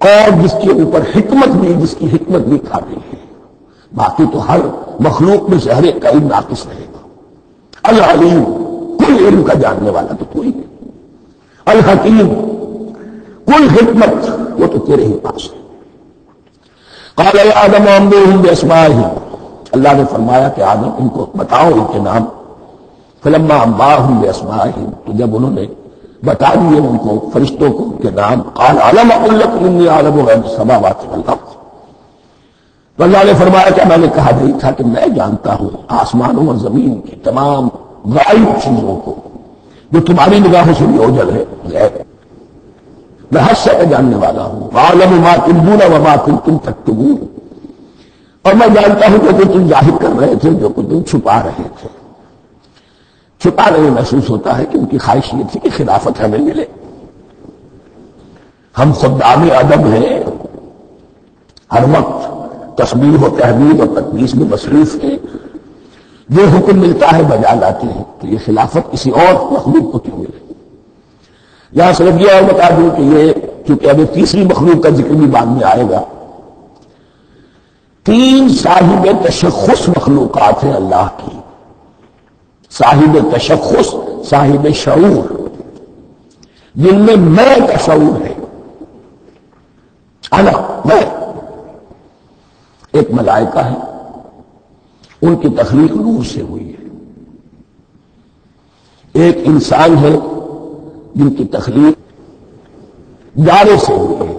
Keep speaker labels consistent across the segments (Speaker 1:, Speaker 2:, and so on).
Speaker 1: اور جس کے اوپر حکمت بھی، جس کی حکمت بھی کامل ہے. باقی تو ہر مخلوق میں سے ہر ایک کا علم ناقص رہے گا. العلیم، کوئی علم کا جاننے والا تو کوئی نہیں. الحکیم، کوئی حکمت وہ تو تیرے ہی پاس ہے. قال یا آدم انبئهم باسمائهم، اللہ نے فرمایا کہ آدم ان کو بتاؤ ان کے نام. فلما انباهم باسمائهم، تو جب انہوں نے بتا دیے ان کو، فرشتوں کو، ان کے نام. قال علم اقل لكم اني اعلم غیب السماوات والارض، تو اللہ نے فرمایا کہ میں نے کہا نہیں تھا کہ میں جانتا ہوں آسمانوں اور زمین کی تمام غائب چیزوں کو جو تمہاری نگاہوں سے بھی اوجھل ہے. غیب میں ہر شے کا جاننے والا ہوں. وَأَعْلَمُ مَا تُبْدُونَ وَمَا كُنتُمْ تَكْتُمُونَ، اور میں جانتا ہوں کہ جو تم ظاہر کر رہے تھے، جو تم چھپا رہے تھے. چھپانے میں محسوس ہوتا ہے کہ ان کی خواہش یہ تھی کہ خلافت ہمیں ملے. ہم خدام ادب ہیں، ہر وقت تسبیح و تحمید اور تقدیس میں مصروف ہیں. جو حکم ملتا ہے بجا لاتے ہیں. تو یہ خلافت کسی اور مخلوق کو کیوں ملے؟ یہاں صرف یہ اور بتا دوں کہ یہ چونکہ ابھی تیسری مخلوق کا ذکر بھی بعد میں آئے گا. 3 صاحب تشخص مخلوقات ہیں اللہ کی. صاحب تشخص، صاحب شعور، جن میں میں کا شعور ہے. انا، میں. ایک ملائکہ ہے، ان کی تخلیق نور سے ہوئی ہے. ایک انسان ہے جن کی تخلیق جارے سے ہوئی ہے.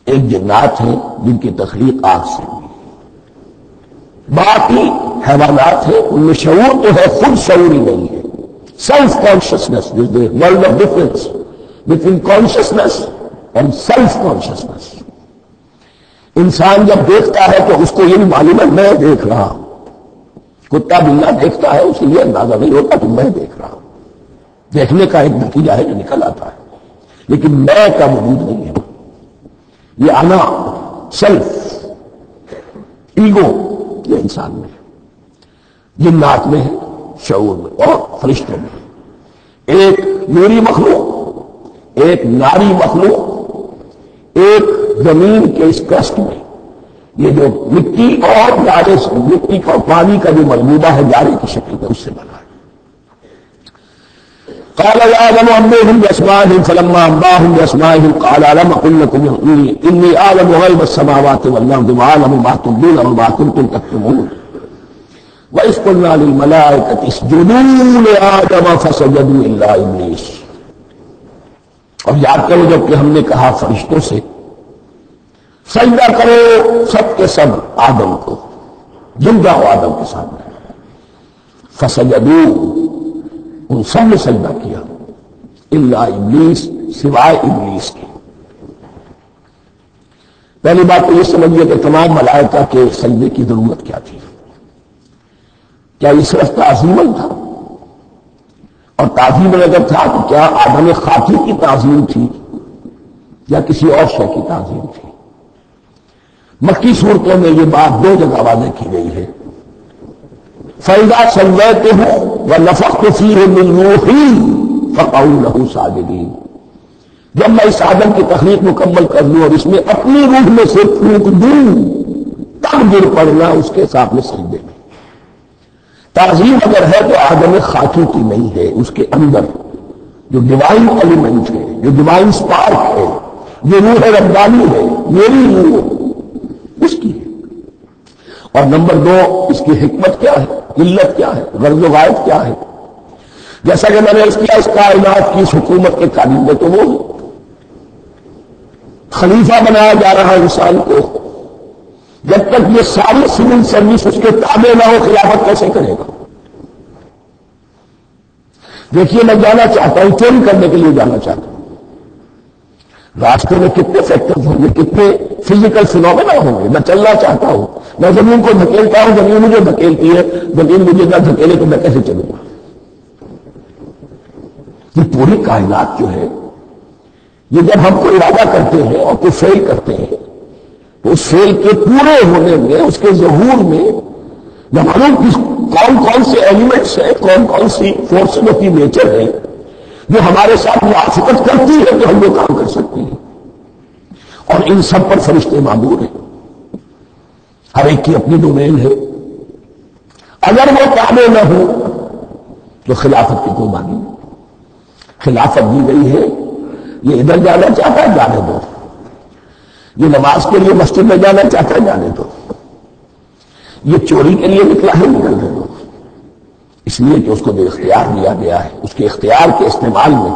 Speaker 1: ایک جنات ہیں جن کی تخلیق آگ سے ہوئی ہے. باقی حیوانات ہیں، ان میں شعور تو ہے، خود شعور ہی نہیں ہے. Self consciousness, world of difference between consciousness and self consciousness. انسان جب دیکھتا ہے تو اس کو یہ بھی معلوم ہے میں دیکھ رہا ہوں. کتا بلا دیکھتا ہے، اسے یہ اندازہ نہیں ہوتا کہ میں دیکھ رہا ہوں. دیکھنے کا ایک نتیجہ ہے جو نکل آتا ہے، لیکن میں کا وجود نہیں ہے. یہ انا، سیلف، ایگو، یہ انسان میں ہے. جنات میں ہے، شعور میں، اور فرشتوں میں. ایک نوری مخلوق، ایک ناری مخلوق، ایک زمین کے اس کرسٹ میں. یہ جو مٹی اور جارے سے، مٹی کا پانی کا جو ملبودہ ہے جارے کی شکل میں، اس سے بنا ہے. قال يا آدم انبئهم بأسمائهم فلما أنبأهم بأسمائهم قال ألم أقل لكم إني أعلم غيب السماوات والأرض وأعلم ما تبدون وما كنتم تكتمون وإذ قلنا للملائكة اسجدوا لآدم فسجدوا إلا إبليس. اور یاد کرو جب کہ ہم نے کہا فرشتوں سے سجدہ کرو سب کے سب آدم کو، جم جاؤ آدم کے سامنے. فسجدوا، ان سب نے سجدہ کیا، الا ابلیس، سوائے ابلیس کے. پہلی بات تو یہ سمجھیے کہ تمام ملائکہ کے سجدے کی ضرورت کیا تھی. کیا یہ صرف تعظیم تھا؟ اور تعظیم اگر تھا تو کیا آدم خاکی کی تعظیم تھی یا کسی اور شے کی تعظیم تھی؟ مکی صورتوں میں یہ بات 2 جگہ واضح کی گئی ہے. فَإِذَا سَوَّيْتُهُ وَنَفَخْتُ فِيهِ مِن رُوحِي فَقَعُوا لَهُ سَاجِدِينَ. جب میں اس آدم کی تخلیق مکمل کر لوں اور اس میں اپنی روح میں سے پھونک دوں، تب گر پڑنا اس کے سامنے سجدے میں. تعظیم اگر ہے تو آدم خاکی کی نہیں ہے، اس کے اندر جو ڈیوائن ایلیمنٹ ہے، جو ڈیوائن سپارک ہے، جو روح ربانی ہے، میری روح، اس کی ہے. اور نمبر 2، اس کی حکمت کیا ہے، علت کیا ہے، غرض و غائب کیا ہے؟ جیسا کہ میں نے اس کیا، اس کائنات کی اس حکومت کے قابل تو وہ خلیفہ بنایا جا رہا ہے انسان کو. جب تک یہ ساری سول سروس اس کے تابع نہ ہو، خلافت کیسے کرے گا؟ دیکھیے میں جانا چاہتا ہوں، چوری کرنے کے لیے جانا چاہتا ہوں. راستے میں کتنے فیکٹرز ہوں گے، کتنے فزیکل فینومینا ہوں گے. میں چلنا چاہتا ہوں، میں زمین کو دھکیلتا ہوں، زمین مجھے دھکیلتی ہے. زمین مجھے نہ دھکیلے تو میں کیسے چلوں گا؟ یہ پوری کائنات جو ہے، یہ جب ہم کو ارادہ کرتے ہیں اور کوئی فیل کرتے ہیں تو اس فیل کے پورے ہونے میں، اس کے ظہور میں جب معلوم کون کون سے ایلیمنٹس ہیں، کون کون سی فورسز آف دی نیچر ہے جو ہمارے ساتھ موافقت کرتی ہے تو ہم وہ کام کر سکتے ہیں. اور ان سب پر فرشتے معمور ہیں، ہر ایک کی اپنی ڈومین ہے. اگر وہ تابع نہ ہو تو خلافت کی کوئی معنی نہیں. خلافت دی گئی ہے، یہ ادھر جانا چاہتا ہے جانے دو، یہ نماز کے لیے مسجد میں جانا چاہتا ہے جانے دو، یہ چوری کے لیے نکلا ہے نکلنے دو. اس لیے کہ اس کو جو اختیار دیا گیا ہے، اس کے اختیار کے استعمال میں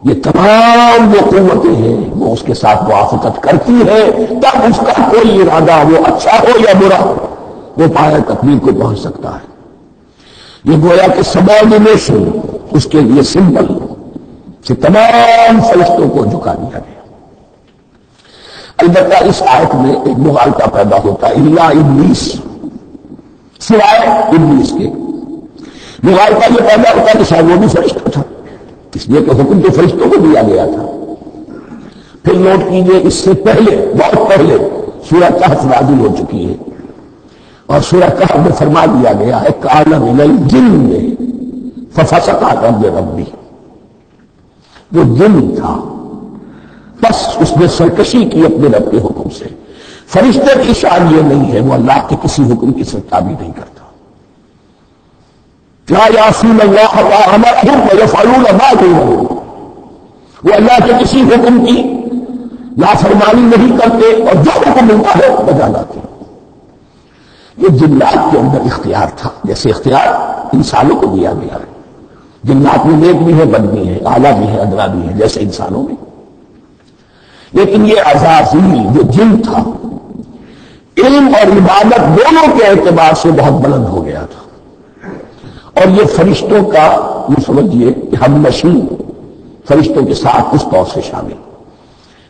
Speaker 1: یہ تمام جو قوتیں ہیں وہ اس کے ساتھ موافقت کرتی ہے، تب اس کا کوئی ارادہ وہ اچھا ہو یا برا وہ پایہ تکمیل کو پہنچ سکتا ہے. یہ گویا کہ سبارڈینیشن اس کے لیے سمبل کہ تمام فرشتوں کو جھکا دیا گیا. البتہ اس آیت میں ایک مغالطہ پیدا ہوتا ہے، الا ابلیس، سوائے ابلیس کے. مغالطہ یہ پیدا ہوتا ہے کہ شاید وہ بھی فرشتہ تھا، اس لیے کہ حکم تو فرشتوں کو دیا گیا تھا. پھر نوٹ کیجئے اس سے پہلے، بہت پہلے سورہ کہف نازل ہو چکی ہے، اور سورہ کہف میں فرما دیا گیا ہے کان من الجن ففسق عن امر ربی، وہ جن تھا بس اس نے سرکشی کی اپنے رب کے حکم سے. فرشتے کی شان یہ نہیں ہے، وہ اللہ کے کسی حکم کی سرتابی نہیں کرتا. لا یعصون اللہ ما امرهم ویفعلون ما یؤمرون، وہ اللہ کے کسی حکم کی نافرمانی نہیں کرتے اور جو حکم ملتا ہے بجا لاتے. یہ جنات کے اندر اختیار تھا، جیسے اختیار انسانوں کو دیا گیا ہے. جنات میں نیک بھی ہے، بد بھی ہے، اعلیٰ بھی ہے، ادنا بھی ہے، جیسے انسانوں میں. لیکن یہ عزازیل جو جن تھا علم اور عبادت دونوں کے اعتبار سے بہت بلند ہو گیا تھا، اور یہ فرشتوں کا یہ سمجھیے کہ ہم نشین فرشتوں کے ساتھ اس طور سے شامل.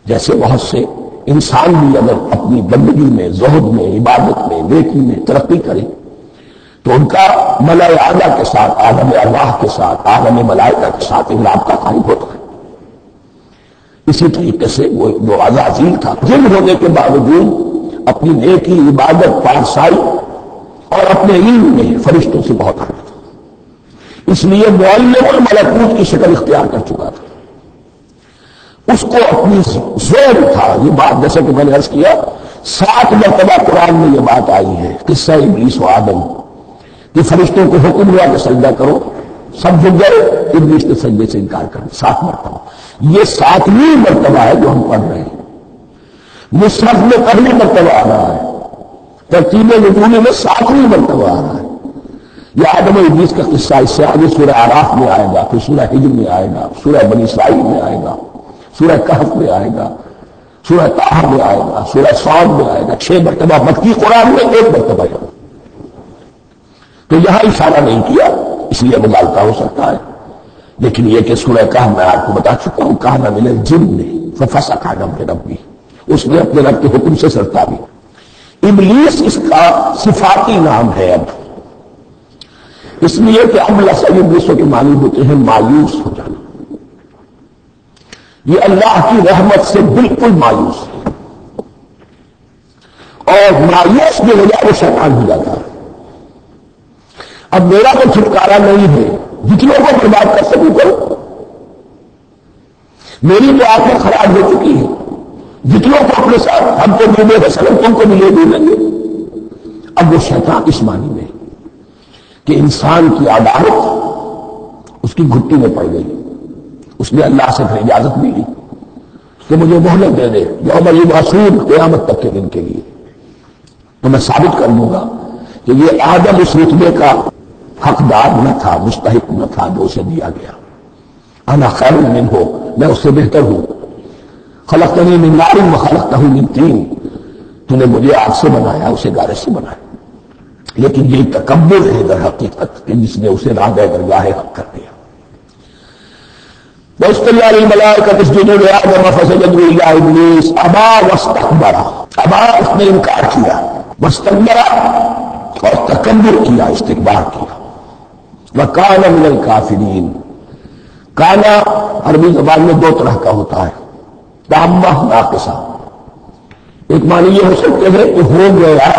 Speaker 1: جیسے بہت سے انسان بھی اگر اپنی بندگی میں، زہد میں، عبادت میں، نیکی میں ترقی کریں تو ان کا ملائے اعلیٰ کے ساتھ، عالم ارواح کے ساتھ، عالم ملائکہ کے ساتھ انلاب کا قائم ہوتا ہے. اسی طریقے سے وہ جو عزازیل تھا جن ہونے کے باوجود اپنی نیکی، عبادت، پارسائی اور اپنے علم میں فرشتوں سے بہت آگے تھا. اس لیے معلم الملکوت کی شکل اختیار کر چکا تھا. اس کو اپنی زور تھا. یہ بات جیسے کہ میں نے عرض کیا 7 مرتبہ قرآن میں یہ بات آئی ہے، قصہ ابلیس و آدم، کہ فرشتوں کو حکم ہوا کہ سجدہ کرو، سب جھک گئے، ابلیس نے سجدے سے انکار کر 7 مرتبہ. یہ 7ویں مرتبہ ہے جو ہم پڑھ رہے ہیں. مصحف میں پہلی مرتبہ آ رہا ہے، ترتیب نزول میں 7ویں مرتبہ آ رہا ہے. یہ آدم و ابلیس کا قصہ اس سے آگے سورہ اعراف میں آئے گا، پھر سورہ حجر میں آئے گا، سورہ بنی اسرائیل میں آئے گا، سورہ کہف میں آئے گا، سورہ طٰہٰ میں آئے گا، سورہ صاد میں آئے گا. 6 مرتبہ مکی قرآن میں 1 مرتبہ یہاں. تو یہاں اشارہ نہیں کیا، اس لیے مغالطہ ہو سکتا ہے. لیکن یہ کہ سورہ کہف میں آپ کو بتا چکا ہوں، کان من الجن ففسق عن امر ربی، اس نے اپنے رب کے حکم سے سرتابی. ابلیس اس کا صفاتی نام ہے اب، اس لیے کہ اب لفظ ابلیسوں کے معنی ہوتے ہیں مایوس ہو جانا. یہ اللہ کی رحمت سے بالکل مایوس ہے، اور مایوس جو ہو جائے وہ شیطان ہو جاتا ہے. اب میرا تو چھٹکارا نہیں ہے، جتنوں کو برباد کر سکوں کرو. میری تو آنکھیں خراب ہو چکی ہیں، جتنوں کو اپنے ساتھ ہم کو ملے گا سلم تم کو ملے بھی لیں گے. اب وہ شیطان اس معنی میں کہ انسان کی عدالت اس کی گھٹی میں پڑ گئی. اس نے اللہ سے پھر اجازت ملی کہ مجھے مہلت دے دے یوم یبعثون، قیامت تک کے دن کے لیے، تو میں ثابت کر دوں گا کہ یہ آدم اس رتبے کا حقدار نہ تھا، مستحق نہ تھا جو اسے دیا گیا. انا خیر منہ، میں اس سے بہتر ہوں. خلقتنی من نار وخلقتہ من طین، تو نے مجھے آگ سے بنایا، اسے گارے سے بنایا. لیکن یہ تکبر ہے در حقیقت کہ جس نے اسے راندہ درگاہ حق کر دیا. وَإِذْ الْمَلَائِكَةُ اسْجُدُوا لِآدَمَ فَسَجَدُوا إِلَّا إِبْلِيسَ أَبَىٰ وَاسْتَكْبَرَ، ابا اس نے انکار کیا، واستكبر اور تکبر کیا، استکبار کیا. وَكَانَ مِنَ الْكَافِرِينَ. کانا عربی زبان میں 2 طرح کا ہوتا ہے، تامہ، ناقصہ. ایک معنی یہ ہو سکتے ہیں کہ ہو گیا،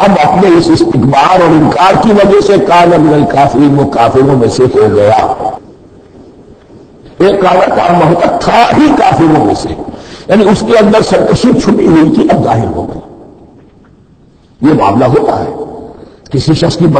Speaker 1: اب اپنے اس استکبار اور انکار کی وجہ سے کان من الکافرین، وہ کافروں میں سے ہو گیا. ایک کانا تامہ ہوتا تھا ہی کافروں میں سے، یعنی اس کے اندر سرکشی چھپی ہوئی تھی اب ظاہر ہو گئی. یہ معاملہ ہوتا ہے. کسی شخص کی